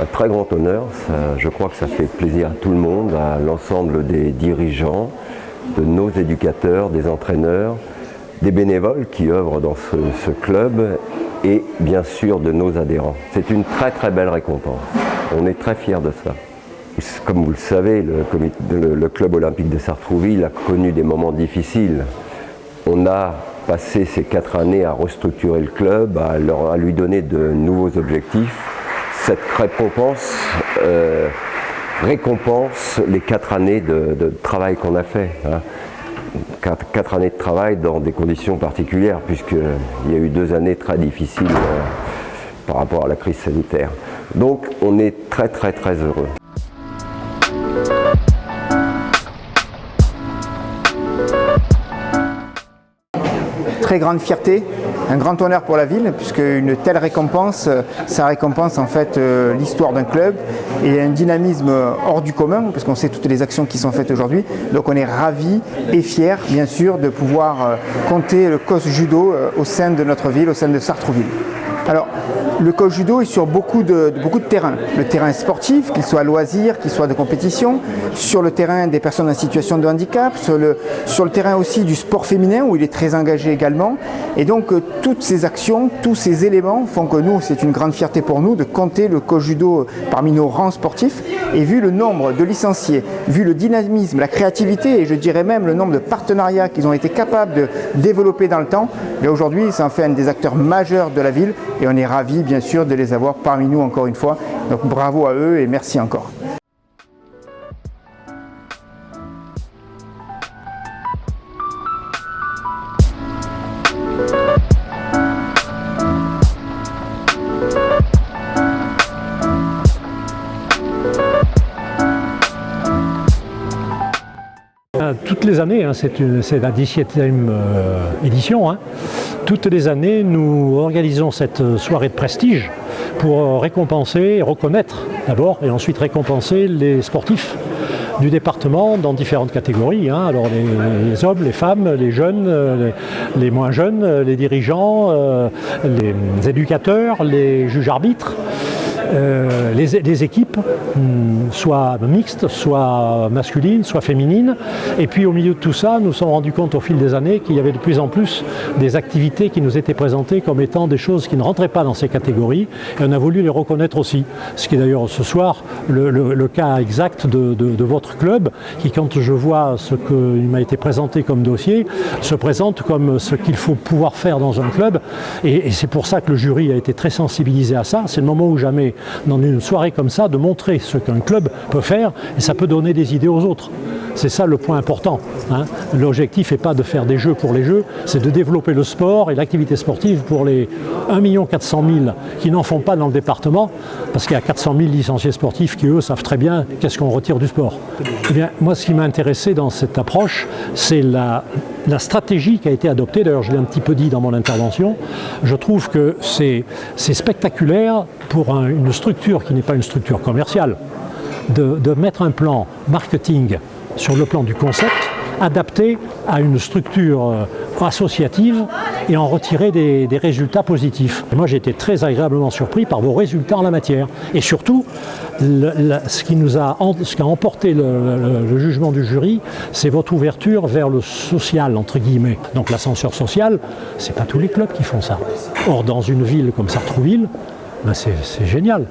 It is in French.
un très grand honneur. Je crois que ça fait plaisir à tout le monde, à l'ensemble des dirigeants, de nos éducateurs, des entraîneurs, des bénévoles qui œuvrent dans ce club et bien sûr de nos adhérents. C'est une très très belle récompense. On est très fiers de ça. Comme vous le savez, le club olympique de Sartrouville a connu des moments difficiles. On a passé ces 4 années à restructurer le club, à lui donner de nouveaux objectifs. Cette récompense récompense les 4 années de travail qu'on a fait. 4 années de travail dans des conditions particulières, puisqu'il y a eu 2 années très difficiles par rapport à la crise sanitaire. Donc on est très très très heureux. Très grande fierté, un grand honneur pour la ville, puisque une telle récompense, ça récompense en fait l'histoire d'un club et un dynamisme hors du commun, parce qu'on sait toutes les actions qui sont faites aujourd'hui. Donc on est ravis et fiers, bien sûr, de pouvoir compter le COS Judo au sein de notre ville, au sein de Sartrouville. Alors, le COS Judo est sur beaucoup de terrains. Le terrain sportif, qu'il soit loisir, qu'il soit de compétition, sur le terrain des personnes en situation de handicap, sur le terrain aussi du sport féminin où il est très engagé également. Et donc, toutes ces actions, tous ces éléments font que nous, c'est une grande fierté pour nous de compter le COS Judo parmi nos rangs sportifs. Et vu le nombre de licenciés, vu le dynamisme, la créativité et je dirais même le nombre de partenariats qu'ils ont été capables de développer dans le temps, aujourd'hui, ça en fait un des acteurs majeurs de la ville. Et on est ravis, bien sûr, de les avoir parmi nous encore une fois. Donc bravo à eux et merci encore. Toutes les années, c'est la 17e édition, toutes les années nous organisons cette soirée de prestige pour récompenser et reconnaître d'abord et ensuite récompenser les sportifs du département dans différentes catégories, alors les hommes, les femmes, les jeunes, les moins jeunes, les dirigeants, les éducateurs, les juges arbitres. Les équipes, soit mixtes, soit masculines, soit féminines. Et puis au milieu de tout ça, nous nous sommes rendus compte au fil des années qu'il y avait de plus en plus des activités qui nous étaient présentées comme étant des choses qui ne rentraient pas dans ces catégories. Et on a voulu les reconnaître aussi. Ce qui est d'ailleurs ce soir le cas exact de votre club, qui quand je vois ce qu'il m'a été présenté comme dossier, se présente comme ce qu'il faut pouvoir faire dans un club. Et c'est pour ça que le jury a été très sensibilisé à ça. C'est le moment où jamais dans une soirée comme ça, de montrer ce qu'un club peut faire et ça peut donner des idées aux autres. C'est ça le point important. L'objectif n'est pas de faire des jeux pour les jeux, c'est de développer le sport et l'activité sportive pour les 1 400 000 qui n'en font pas dans le département, parce qu'il y a 400 000 licenciés sportifs qui, eux, savent très bien qu'est-ce qu'on retire du sport. Eh bien, moi, ce qui m'a intéressé dans cette approche, c'est la stratégie qui a été adoptée. D'ailleurs, je l'ai un petit peu dit dans mon intervention. Je trouve que c'est spectaculaire pour une structure qui n'est pas une structure commerciale, de mettre un plan marketing sur le plan du concept, adapté à une structure associative et en retirer des résultats positifs. Et moi j'ai été très agréablement surpris par vos résultats en la matière. Et surtout, ce qui a emporté le jugement du jury, c'est votre ouverture vers le social, entre guillemets. Donc l'ascenseur social, c'est pas tous les clubs qui font ça. Or dans une ville comme Sartrouville, c'est génial.